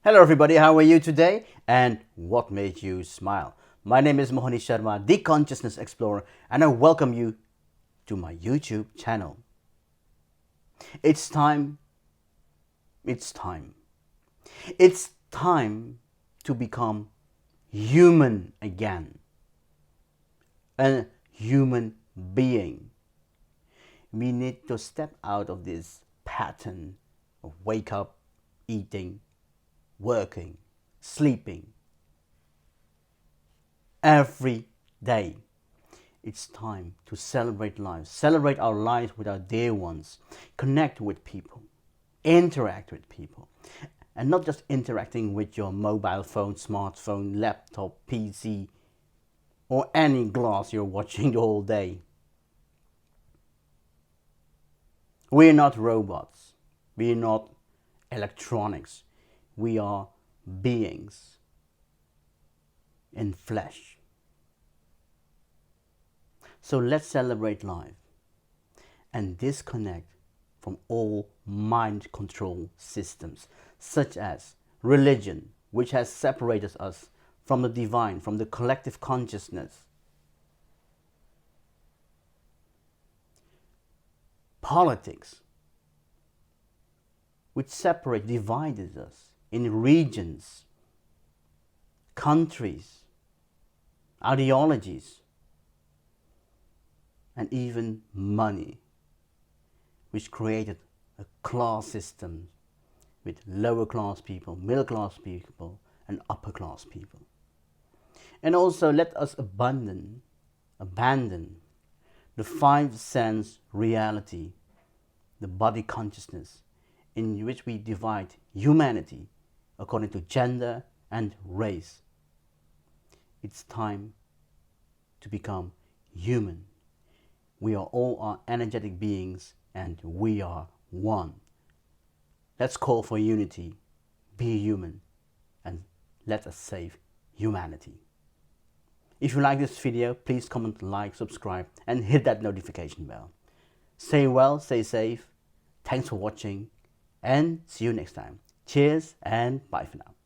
Hello everybody, how are you today? And what made you smile? My name is Mohnish Sharma, the Consciousness Explorer, and I welcome you to my YouTube channel. It's time, it's time. It's time to become human again. A human being. We need to step out of this pattern of wake up, eating, working, sleeping every day. It's time to celebrate life, celebrate our lives with our dear ones, connect with people, interact with people, and not just interacting with your mobile phone, smartphone, laptop, PC, or any glass you're watching the whole day. We're not robots, we're not electronics, we are beings in flesh. So let's celebrate life and disconnect from all mind control systems such as religion, which has separated us from the divine, from the collective consciousness. Politics, which separate, divided us in regions, countries, ideologies, and even money, which created a class system with lower class people, middle class people, and upper class people. And also let us abandon the five sense reality, the body consciousness, in which we divide humanity according to gender and race. It's time to become human. We are all energetic beings and we are one. Let's call for unity, be human, and let us save humanity. If you like this video, please comment, like, subscribe, and hit that notification bell. Stay well, stay safe. Thanks for watching, and see you next time. Cheers and bye for now.